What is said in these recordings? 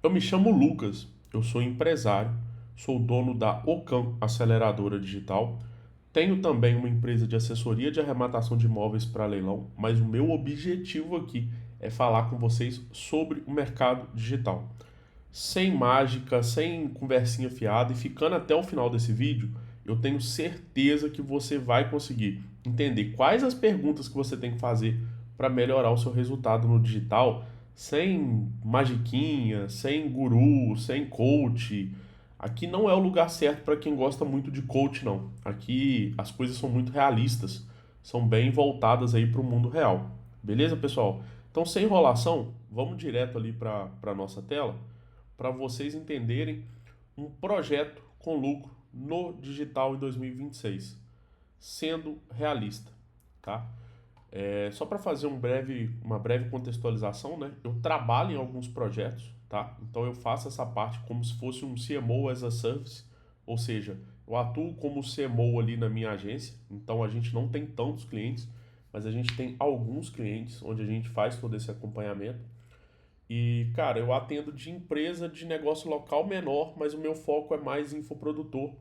Eu me chamo Lucas, eu sou empresário, sou dono da Ocam Aceleradora Digital. Tenho também uma empresa de assessoria de arrematação de imóveis para leilão, mas o meu objetivo aqui é falar com vocês sobre o mercado digital. Sem mágica, sem conversinha fiada e ficando até o final desse vídeo, eu tenho certeza que você vai conseguir entender quais as perguntas que você tem que fazer para melhorar o seu resultado no digital, sem magiquinha, sem guru, sem coach. Aqui não é o lugar certo para quem gosta muito de coach, não. Aqui as coisas são muito realistas, são bem voltadas aí para o mundo real. Beleza, pessoal? Então, sem enrolação, vamos direto ali para a nossa tela para vocês entenderem um projeto com lucro no digital em 2026, sendo realista, tá? Só para fazer uma breve contextualização, né? Eu trabalho em alguns projetos, tá? Então eu faço essa parte como se fosse um CMO as a Service, ou seja, eu atuo como CMO ali na minha agência. Então a gente não tem tantos clientes, mas a gente tem alguns clientes onde a gente faz todo esse acompanhamento. E, cara, eu atendo de empresa de negócio local menor, mas o meu foco é mais infoprodutor.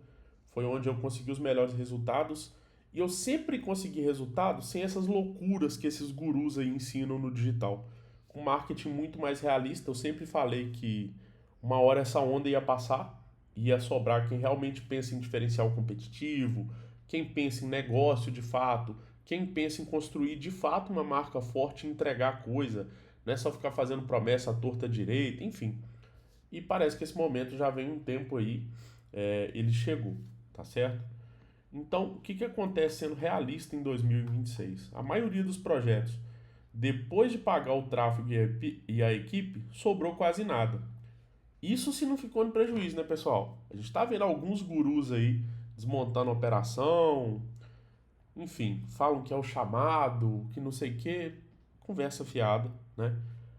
Foi onde eu consegui os melhores resultados. E eu sempre consegui resultados sem essas loucuras que esses gurus aí ensinam no digital. Com marketing muito mais realista, eu sempre falei que uma hora essa onda ia passar, ia sobrar quem realmente pensa em diferencial competitivo, quem pensa em negócio de fato, quem pensa em construir de fato uma marca forte e entregar coisa, não é só ficar fazendo promessa à torta direita, enfim. E parece que esse momento já vem um tempo aí, ele chegou, tá certo? Então, o que, que acontece sendo realista em 2026? A maioria dos projetos, depois de pagar o tráfego e a equipe, sobrou quase nada. Isso se não ficou no prejuízo, né, pessoal? A gente está vendo alguns gurus aí desmontando a operação, enfim, falam que é o chamado, que não sei o que, conversa fiada, né?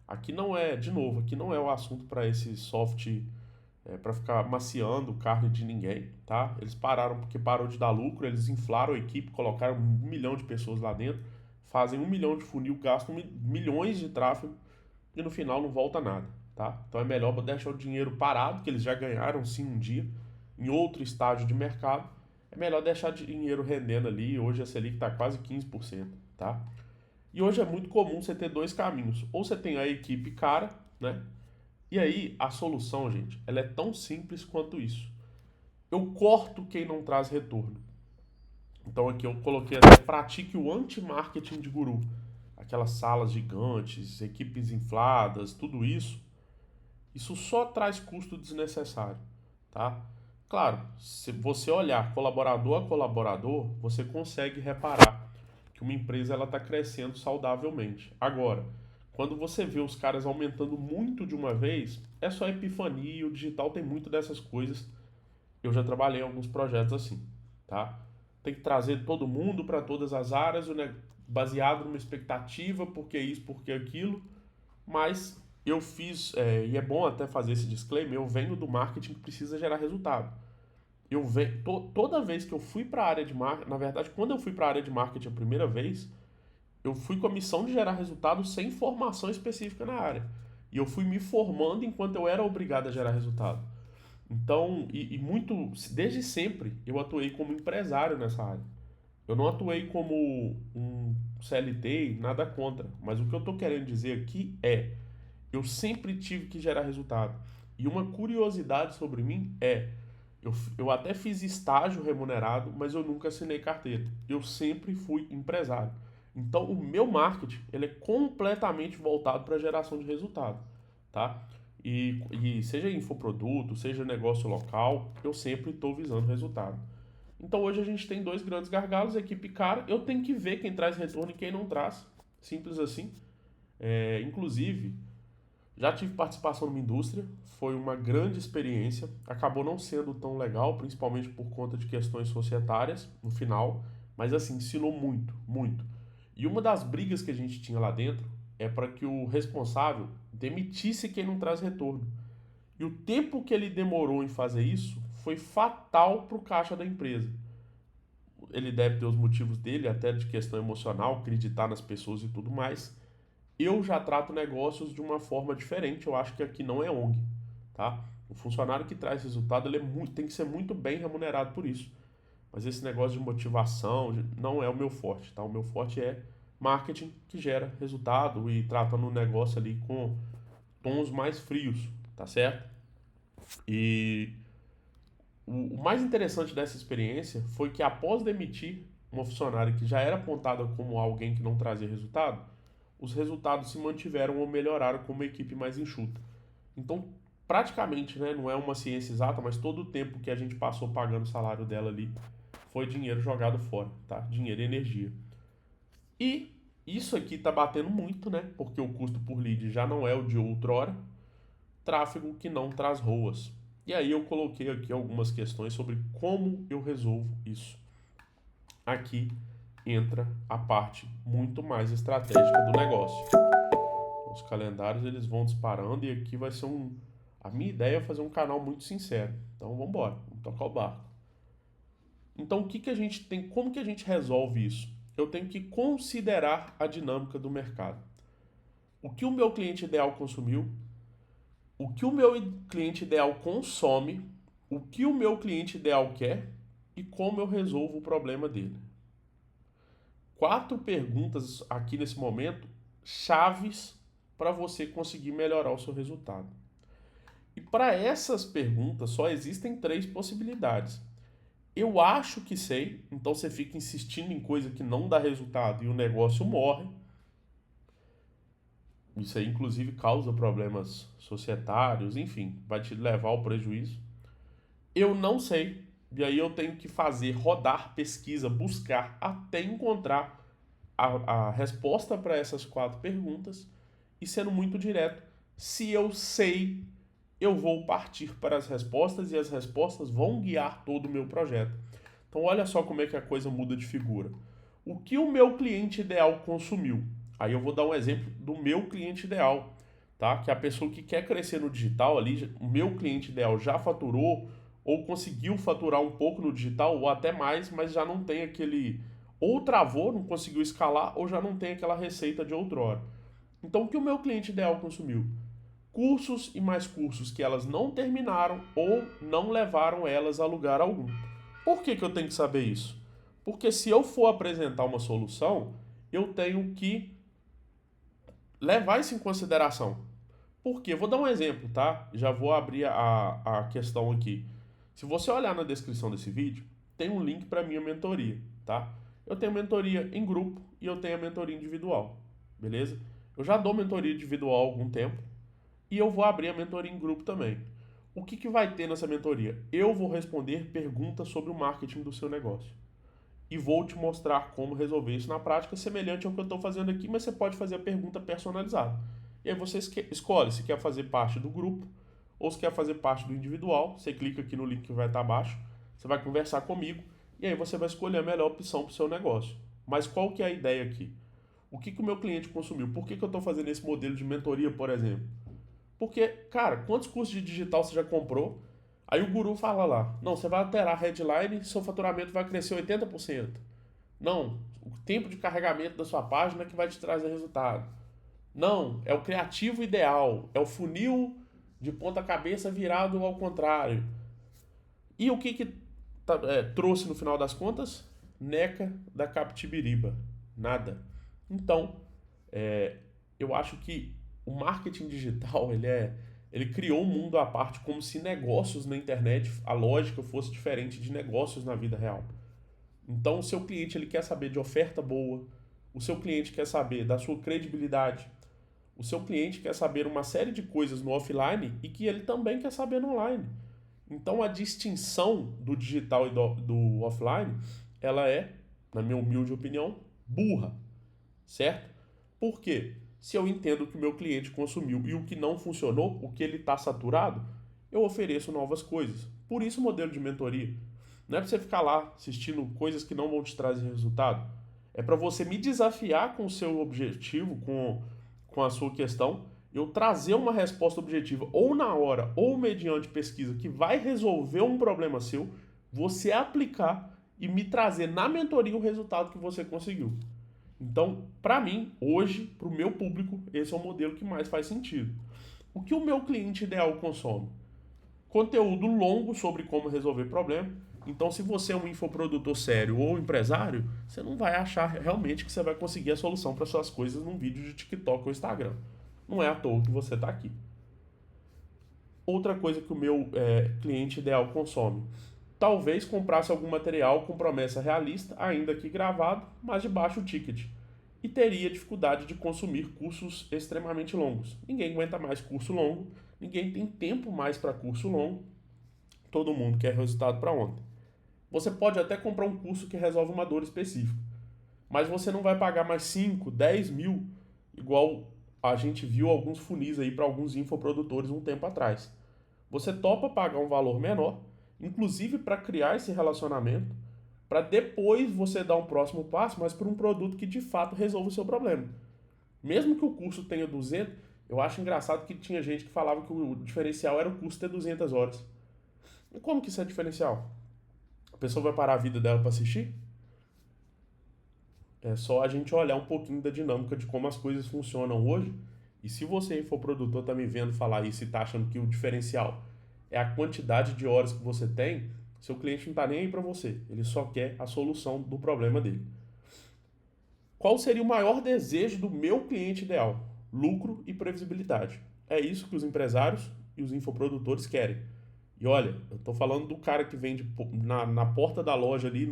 Aqui não é, de novo, aqui não é o assunto para esse soft, para ficar maciando carne de ninguém, tá? Eles pararam porque parou de dar lucro, eles inflaram a equipe, colocaram 1 milhão de pessoas lá dentro, fazem 1 milhão de funil, gastam milhões de tráfego e no final não volta nada, tá? Então é melhor deixar o dinheiro parado, que eles já ganharam sim um dia, em outro estágio de mercado. É melhor deixar dinheiro rendendo ali. Hoje a Selic está quase 15%, tá? E hoje é muito comum você ter dois caminhos. Ou você tem a equipe cara, né? E aí a solução, gente, ela é tão simples quanto isso. Eu corto quem não traz retorno. Então aqui eu coloquei até pratique o anti-marketing de guru. Aquelas salas gigantes, equipes infladas, tudo isso. Isso só traz custo desnecessário, tá? Claro, se você olhar colaborador a colaborador, você consegue reparar que uma empresa ela está crescendo saudavelmente. Agora, quando você vê os caras aumentando muito de uma vez, é só epifania e o digital tem muito dessas coisas. Eu já trabalhei em alguns projetos assim, tá? Tem que trazer todo mundo para todas as áreas, né, baseado numa expectativa, porque isso, porque aquilo, mas eu fiz, e é bom até fazer esse disclaimer, eu venho do marketing que precisa gerar resultado. Toda vez que eu fui para a área de marketing, na verdade, quando eu fui para a área de marketing a primeira vez, eu fui com a missão de gerar resultado sem formação específica na área. E eu fui me formando enquanto eu era obrigado a gerar resultado. Então, muito, desde sempre, eu atuei como empresário nessa área. Eu não atuei como um CLT, nada contra. Mas o que eu estou querendo dizer aqui é, eu sempre tive que gerar resultado. E uma curiosidade sobre mim é, eu até fiz estágio remunerado, mas eu nunca assinei carteira. Eu sempre fui empresário. Então, o meu marketing, ele é completamente voltado para a geração de resultado, tá? E seja infoproduto, seja negócio local, eu sempre estou visando resultado. Então, hoje a gente tem dois grandes gargalos, equipe cara, eu tenho que ver quem traz retorno e quem não traz. Simples assim. Inclusive, já tive participação numa indústria, foi uma grande experiência. Acabou não sendo tão legal, principalmente por conta de questões societárias no final, mas assim, ensinou muito, muito. E uma das brigas que a gente tinha lá dentro é para que o responsável demitisse quem não traz retorno. E o tempo que ele demorou em fazer isso foi fatal para o caixa da empresa. Ele deve ter os motivos dele, até de questão emocional, acreditar nas pessoas e tudo mais. Eu já trato negócios de uma forma diferente. Eu acho que aqui não é ONG. tá? O funcionário que traz resultado, tem que ser muito bem remunerado por isso. Mas esse negócio de motivação não é o meu forte, tá? O meu forte é marketing que gera resultado e tratando o negócio ali com tons mais frios, tá certo? E o mais interessante dessa experiência foi que após demitir uma funcionária que já era apontada como alguém que não trazia resultado, os resultados se mantiveram ou melhoraram com uma equipe mais enxuta. Então, praticamente, né, não é uma ciência exata, mas todo o tempo que a gente passou pagando o salário dela ali foi dinheiro jogado fora, tá? Dinheiro e energia. E isso aqui tá batendo muito, né? Porque o custo por lead já não é o de outrora. Tráfego que não traz ROAS. E aí eu coloquei aqui algumas questões sobre como eu resolvo isso. Aqui entra a parte muito mais estratégica do negócio. Os calendários eles vão disparando e aqui vai ser a minha ideia é fazer um canal muito sincero. Então vamos embora, vamos tocar o barco. Então o que que a gente tem, como que a gente resolve isso? Eu tenho que considerar a dinâmica do mercado. O que o meu cliente ideal consumiu, o que o meu cliente ideal consome, o que o meu cliente ideal quer e como eu resolvo o problema dele. 4 perguntas aqui nesse momento chaves para você conseguir melhorar o seu resultado. E para essas perguntas só existem 3 possibilidades. Eu acho que sei, então você fica insistindo em coisa que não dá resultado e o negócio morre. Isso aí, inclusive, causa problemas societários, enfim, vai te levar ao prejuízo. Eu não sei, e aí eu tenho que fazer, rodar pesquisa, buscar até encontrar a resposta para essas 4 perguntas. E sendo muito direto, se eu sei, eu vou partir para as respostas e as respostas vão guiar todo o meu projeto. Então, olha só como é que a coisa muda de figura. O que o meu cliente ideal consumiu? Aí eu vou dar um exemplo do meu cliente ideal, tá? Que é a pessoa que quer crescer no digital ali, o meu cliente ideal já faturou ou conseguiu faturar um pouco no digital ou até mais, mas já não tem aquele ou travou, não conseguiu escalar ou já não tem aquela receita de outrora. Então, o que o meu cliente ideal consumiu? Cursos e mais cursos que elas não terminaram ou não levaram elas a lugar algum. Por que que eu tenho que saber isso? Porque se eu for apresentar uma solução, eu tenho que levar isso em consideração. Por quê? Vou dar um exemplo, tá? Já vou abrir a questão aqui. Se você olhar na descrição desse vídeo, tem um link para minha mentoria, tá? Eu tenho mentoria em grupo e eu tenho a mentoria individual, beleza? Eu já dou mentoria individual há algum tempo e eu vou abrir a mentoria em grupo também. O que que vai ter nessa mentoria? Eu vou responder perguntas sobre o marketing do seu negócio e vou te mostrar como resolver isso na prática, semelhante ao que eu estou fazendo aqui, mas você pode fazer a pergunta personalizada. E aí você escolhe se quer fazer parte do grupo ou se quer fazer parte do individual. Você clica aqui no link que vai estar abaixo, você vai conversar comigo e aí você vai escolher a melhor opção para o seu negócio. Mas qual que é a ideia aqui? O que que o meu cliente consumiu? Por que que eu estou fazendo esse modelo de mentoria, por exemplo? Porque, cara, quantos cursos de digital você já comprou? Aí o guru fala lá, não, você vai alterar a headline, seu faturamento vai crescer 80%. Não, o tempo de carregamento da sua página que vai te trazer resultado. Não, é o criativo ideal, é o funil de ponta cabeça virado ao contrário. E o que que trouxe no final das contas? Neca da Captibiriba. Nada. Então, eu acho que o marketing digital, ele criou um mundo à parte, como se negócios na internet, a lógica fosse diferente de negócios na vida real. Então, o seu cliente ele quer saber de oferta boa, o seu cliente quer saber da sua credibilidade, o seu cliente quer saber uma série de coisas no offline e que ele também quer saber no online. Então, a distinção do digital e do offline, ela é, na minha humilde opinião, burra, certo? Por quê? Se eu entendo o que o meu cliente consumiu e o que não funcionou, o que ele está saturado, eu ofereço novas coisas. Por isso o modelo de mentoria. Não é para você ficar lá assistindo coisas que não vão te trazer resultado. É para você me desafiar com o seu objetivo, com a sua questão, eu trazer uma resposta objetiva ou na hora ou mediante pesquisa que vai resolver um problema seu, você aplicar e me trazer na mentoria o resultado que você conseguiu. Então, para mim, hoje, para o meu público, esse é o modelo que mais faz sentido. O que o meu cliente ideal consome? Conteúdo longo sobre como resolver problema. Então, se você é um infoprodutor sério ou empresário, você não vai achar realmente que você vai conseguir a solução para suas coisas num vídeo de TikTok ou Instagram. Não é à toa que você está aqui. Outra coisa que o meu cliente ideal consome. Talvez comprasse algum material com promessa realista, ainda que gravado, mas de baixo ticket. E teria dificuldade de consumir cursos extremamente longos. Ninguém aguenta mais curso longo, ninguém tem tempo mais para curso longo. Todo mundo quer resultado para ontem. Você pode até comprar um curso que resolve uma dor específica, mas você não vai pagar mais 5, 10 mil, igual a gente viu alguns funis aí para alguns infoprodutores um tempo atrás. Você topa pagar um valor menor, inclusive para criar esse relacionamento, para depois você dar um próximo passo, mas para um produto que de fato resolva o seu problema. Mesmo que o curso tenha 200, eu acho engraçado que tinha gente que falava que o diferencial era o curso ter 200 horas. E como que isso é diferencial? A pessoa vai parar a vida dela para assistir? É só a gente olhar um pouquinho da dinâmica de como as coisas funcionam hoje. E se você for produtor, tá me vendo falar isso e tá achando que o diferencial é a quantidade de horas que você tem, seu cliente não tá nem aí para você. Ele só quer a solução do problema dele. Qual seria o maior desejo do meu cliente ideal? Lucro e previsibilidade. É isso que os empresários e os infoprodutores querem. E olha, eu tô falando do cara que vende na porta da loja ali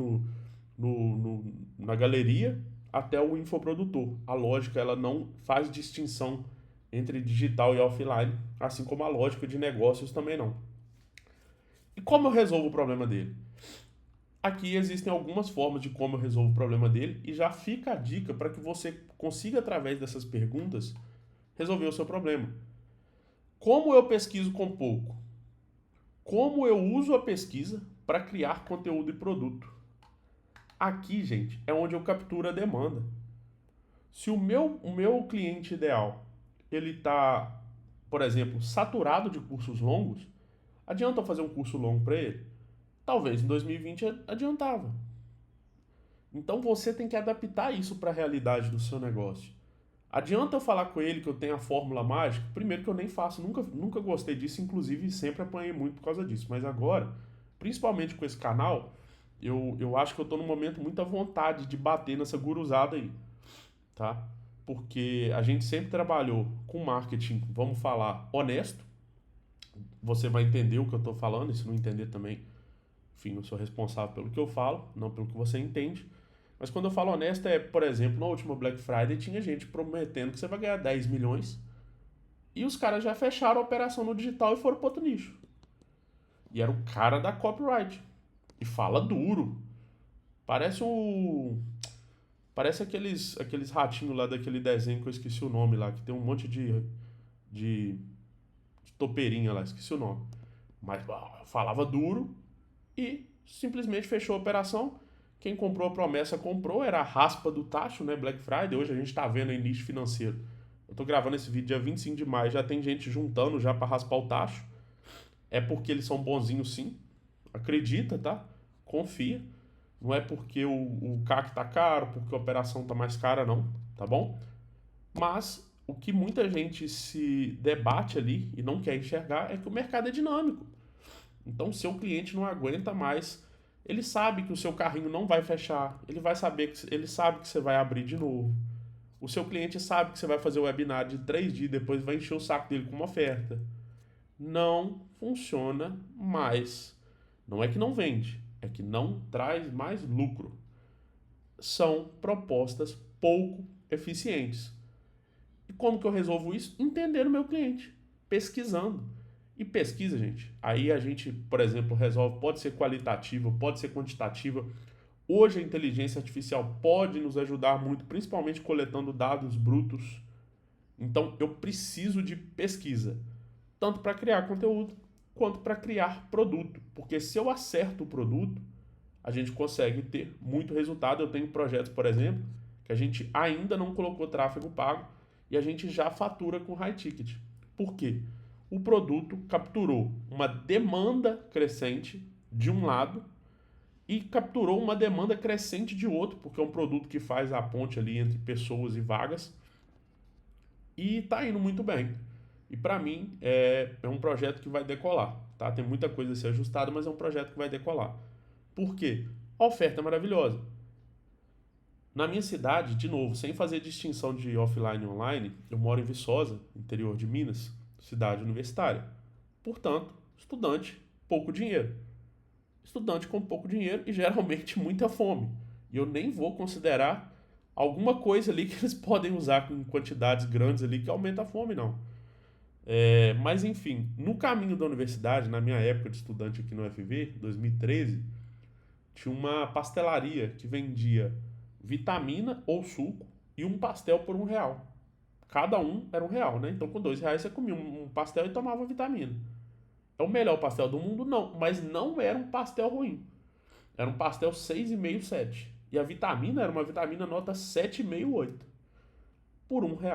na galeria até o infoprodutor. A lógica ela não faz distinção entre digital e offline, assim como a lógica de negócios também não. E como eu resolvo o problema dele? Aqui existem algumas formas de como eu resolvo o problema dele e já fica a dica para que você consiga, através dessas perguntas, resolver o seu problema. Como eu pesquiso com pouco? Como eu uso a pesquisa para criar conteúdo e produto? Aqui, gente, é onde eu capturo a demanda. Se o meu cliente ideal ele está, por exemplo, saturado de cursos longos, adianta eu fazer um curso longo para ele? Talvez em 2020 adiantava. Então você tem que adaptar isso para a realidade do seu negócio. Adianta eu falar com ele que eu tenho a fórmula mágica? Primeiro que eu nem faço, nunca gostei disso, inclusive sempre apanhei muito por causa disso. Mas agora, principalmente com esse canal, eu acho que eu estou num momento muito à vontade de bater nessa guruzada aí, tá? Porque a gente sempre trabalhou com marketing, vamos falar, honesto. Você vai entender o que eu estou falando, e se não entender também, enfim, eu sou responsável pelo que eu falo, não pelo que você entende. Mas quando eu falo honesto, por exemplo, na última Black Friday tinha gente prometendo que você vai ganhar 10 milhões e os caras já fecharam a operação no digital e foram para outro nicho. E era o cara da copyright. E fala duro. Parece um. Parece aqueles ratinhos lá daquele desenho que eu esqueci o nome lá, que tem um monte de topeirinha lá, esqueci o nome. Mas falava duro e simplesmente fechou a operação. Quem comprou a promessa comprou, era a raspa do tacho, né? Black Friday. Hoje a gente tá vendo aí nicho financeiro. Eu tô gravando esse vídeo dia 25 de maio, já tem gente juntando já para raspar o tacho. É porque eles são bonzinhos sim. Acredita, tá? Confia. Não é porque o CAC tá caro, porque a operação tá mais cara, não, tá bom? Mas o que muita gente se debate ali e não quer enxergar é que o mercado é dinâmico. Então, seu cliente não aguenta mais. Ele sabe que o seu carrinho não vai fechar. Ele sabe que você vai abrir de novo. O seu cliente sabe que você vai fazer o webinar de 3 dias, depois vai encher o saco dele com uma oferta. Não funciona mais. Não é que não vende, é que não traz mais lucro. São propostas pouco eficientes. E como que eu resolvo isso? Entendendo o meu cliente, pesquisando. E pesquisa, gente. Aí a gente, por exemplo, resolve, pode ser qualitativa, pode ser quantitativa. Hoje a inteligência artificial pode nos ajudar muito, principalmente coletando dados brutos. Então eu preciso de pesquisa, tanto para criar conteúdo quanto para criar produto. Porque se eu acerto o produto, a gente consegue ter muito resultado. Eu tenho projetos, por exemplo, que a gente ainda não colocou tráfego pago e a gente já fatura com high ticket. Por quê? O produto capturou uma demanda crescente de um lado e capturou uma demanda crescente de outro, porque é um produto que faz a ponte ali entre pessoas e vagas e está indo muito bem. E para mim é um projeto que vai decolar, tá? Tem muita coisa a ser ajustada, mas é um projeto que vai decolar. Por quê? A oferta é maravilhosa. Na minha cidade, de novo, sem fazer distinção de offline e online, eu moro em Viçosa, interior de Minas, cidade universitária. Portanto, estudante, pouco dinheiro. Estudante com pouco dinheiro e geralmente muita fome. E eu nem vou considerar alguma coisa ali que eles podem usar com quantidades grandes ali que aumenta a fome, não. Mas enfim, no caminho da universidade, na minha época de estudante aqui no FV, 2013, tinha uma pastelaria que vendia vitamina ou suco e um pastel por R$ 1. Cada um era R$ 1, né? Então com R$ 2 você comia um pastel e tomava vitamina. É o melhor pastel do mundo? Não, mas não era um pastel ruim. Era um pastel 6,5, 7. E a vitamina era uma vitamina nota 7,5, 8. Por R$ 1.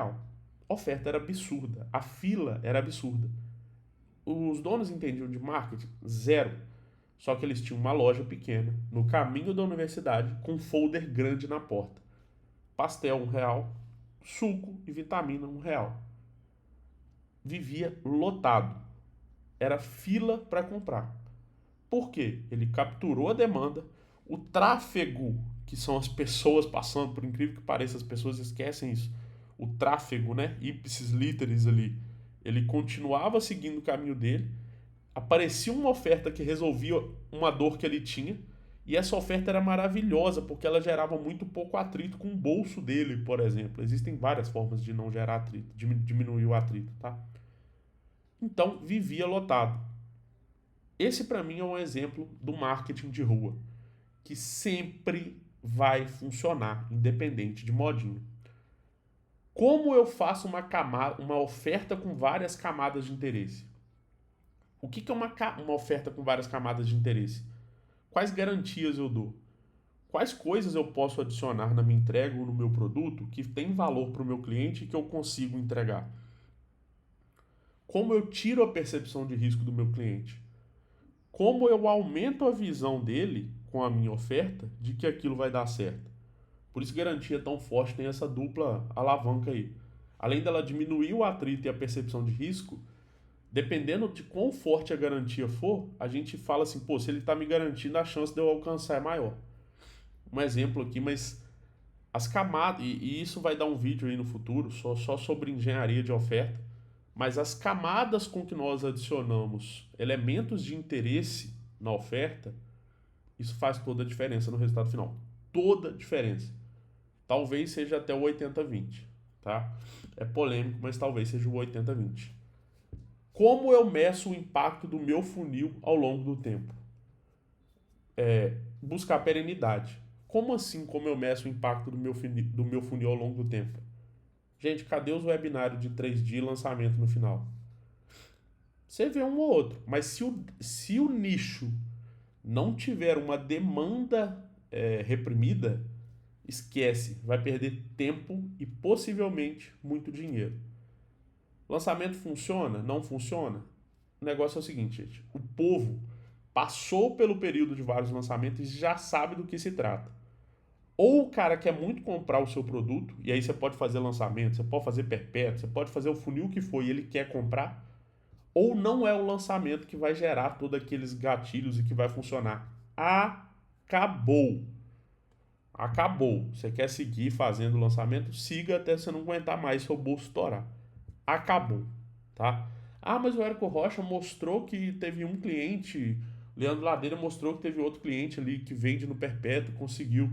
A oferta era absurda. A fila era absurda. Os donos entendiam de marketing? Zero. Só que eles tinham uma loja pequena, no caminho da universidade, com um folder grande na porta. Pastel R$ 1, suco e vitamina R$ 1. Vivia lotado. Era fila para comprar. Por quê? Ele capturou a demanda, o tráfego, que são as pessoas passando, por incrível que pareça, as pessoas esquecem isso. O tráfego, né? Ipsis literis ali. Ele continuava seguindo o caminho dele, aparecia uma oferta que resolvia uma dor que ele tinha, e essa oferta era maravilhosa, porque ela gerava muito pouco atrito com o bolso dele, por exemplo. Existem várias formas de não gerar atrito, diminuir o atrito, tá? Então, vivia lotado. Esse para mim é um exemplo do marketing de rua, que sempre vai funcionar, independente de modinha. Como eu faço uma oferta com várias camadas de interesse? O que é uma oferta com várias camadas de interesse? Quais garantias eu dou? Quais coisas eu posso adicionar na minha entrega ou no meu produto que tem valor para o meu cliente e que eu consigo entregar? Como eu tiro a percepção de risco do meu cliente? Como eu aumento a visão dele com a minha oferta de que aquilo vai dar certo? Por isso, garantia tão forte tem essa dupla alavanca aí. Além dela diminuir o atrito e a percepção de risco, dependendo de quão forte a garantia for, a gente fala assim, pô, se ele está me garantindo, a chance de eu alcançar é maior. Um exemplo aqui, mas as camadas, e isso vai dar um vídeo aí no futuro, só sobre engenharia de oferta, mas as camadas com que nós adicionamos elementos de interesse na oferta, isso faz toda a diferença no resultado final. Toda a diferença. Talvez seja até o 80-20, tá? É polêmico, mas talvez seja o 80-20. Como eu meço o impacto do meu funil ao longo do tempo? Buscar perenidade. Como assim, como eu meço o impacto do meu funil ao longo do tempo? Gente, cadê os webinários de 3D e lançamento no final? Você vê um ou outro, mas se o nicho não tiver uma demanda reprimida, esquece, vai perder tempo e possivelmente muito dinheiro. Lançamento funciona? Não funciona? O negócio é o seguinte, gente. O povo passou pelo período de vários lançamentos e já sabe do que se trata. Ou o cara quer muito comprar o seu produto, e aí você pode fazer lançamento, você pode fazer perpétuo, você pode fazer o funil que for e ele quer comprar, ou não é o lançamento que vai gerar todos aqueles gatilhos e que vai funcionar. Acabou. Acabou. Você quer seguir fazendo o lançamento? Siga até você não aguentar mais seu bolso estourar. Acabou, tá? Ah, mas o Érico Rocha mostrou que teve um cliente, Leandro Ladeira mostrou que teve outro cliente ali que vende no perpétuo, conseguiu.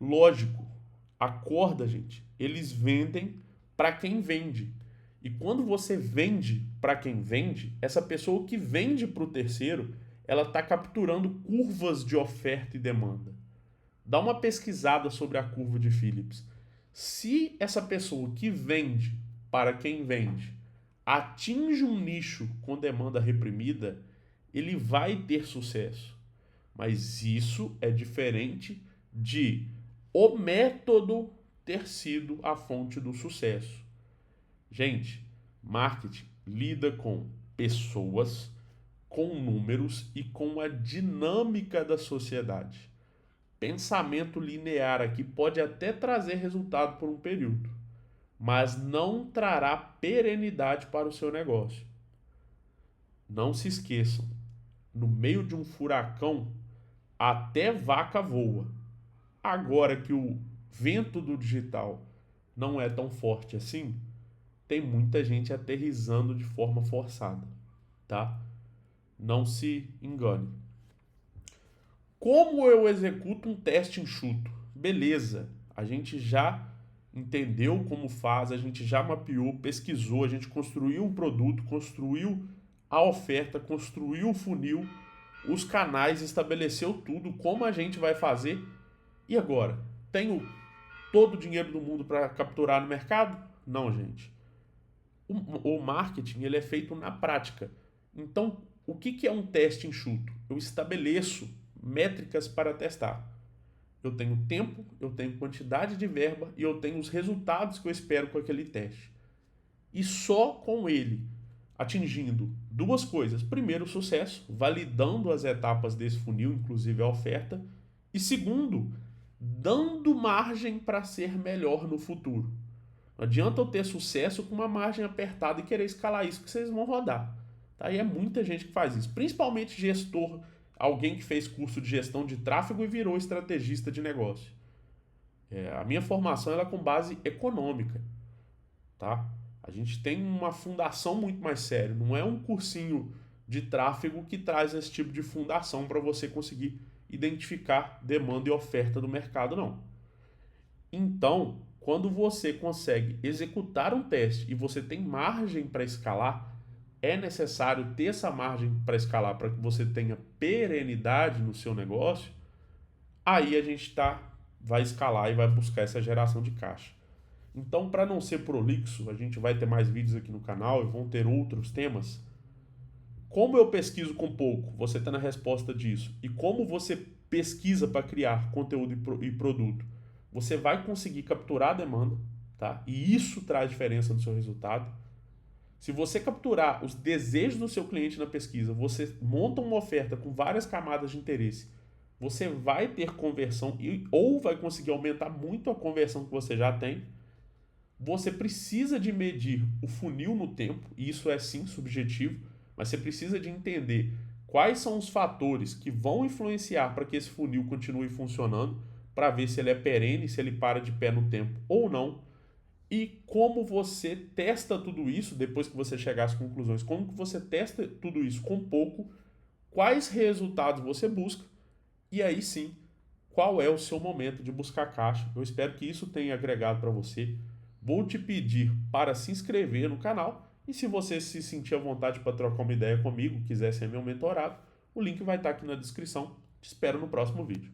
Lógico, acorda, gente. Eles vendem para quem vende. E quando você vende para quem vende, essa pessoa que vende para o terceiro, ela está capturando curvas de oferta e demanda. Dá uma pesquisada sobre a curva de Phillips. Se essa pessoa que vende para quem vende atinge um nicho com demanda reprimida, ele vai ter sucesso. Mas isso é diferente de o método ter sido a fonte do sucesso. Gente, marketing lida com pessoas, com números e com a dinâmica da sociedade. Pensamento linear aqui pode até trazer resultado por um período, mas não trará perenidade para o seu negócio. Não se esqueçam, no meio de um furacão, até vaca voa. Agora que o vento do digital não é tão forte assim, tem muita gente aterrissando de forma forçada, tá? Não se engane. Como eu executo um teste enxuto? Beleza, a gente já entendeu como faz, a gente já mapeou, pesquisou, a gente construiu um produto, construiu a oferta, construiu o funil, os canais, estabeleceu tudo, como a gente vai fazer. E agora? Tenho todo o dinheiro do mundo para capturar no mercado? Não, gente. O marketing ele é feito na prática. Então, o que é um teste enxuto? Eu estabeleço métricas para testar. Eu tenho tempo, eu tenho quantidade de verba e eu tenho os resultados que eu espero com aquele teste. E só com ele atingindo duas coisas. Primeiro, o sucesso, validando as etapas desse funil, inclusive a oferta. E segundo, dando margem para ser melhor no futuro. Não adianta eu ter sucesso com uma margem apertada e querer escalar isso, que vocês vão rodar. Tá? E é muita gente que faz isso, principalmente gestor, alguém que fez curso de gestão de tráfego e virou estrategista de negócio. A minha formação ela é com base econômica, tá? A gente tem uma fundação muito mais séria, não é um cursinho de tráfego que traz esse tipo de fundação para você conseguir identificar demanda e oferta do mercado, não. Então, quando você consegue executar um teste e você tem margem para escalar, é necessário ter essa margem para escalar para que você tenha perenidade no seu negócio. Aí a gente vai escalar e vai buscar essa geração de caixa. Então, para não ser prolixo, a gente vai ter mais vídeos aqui no canal e vão ter outros temas. Como eu pesquiso com pouco, você está na resposta disso. E como você pesquisa para criar conteúdo e produto, você vai conseguir capturar a demanda, tá? E isso traz diferença no seu resultado. Se você capturar os desejos do seu cliente na pesquisa, você monta uma oferta com várias camadas de interesse, você vai ter conversão ou vai conseguir aumentar muito a conversão que você já tem. Você precisa de medir o funil no tempo, e isso é sim subjetivo, mas você precisa de entender quais são os fatores que vão influenciar para que esse funil continue funcionando, para ver se ele é perene, se ele para de pé no tempo ou não, e como você testa tudo isso, depois que você chegar às conclusões, como que você testa tudo isso com pouco, quais resultados você busca, e aí sim, qual é o seu momento de buscar caixa. Eu espero que isso tenha agregado para você. Vou te pedir para se inscrever no canal e se você se sentir à vontade para trocar uma ideia comigo, quiser ser meu mentorado, o link vai estar aqui na descrição. Te espero no próximo vídeo.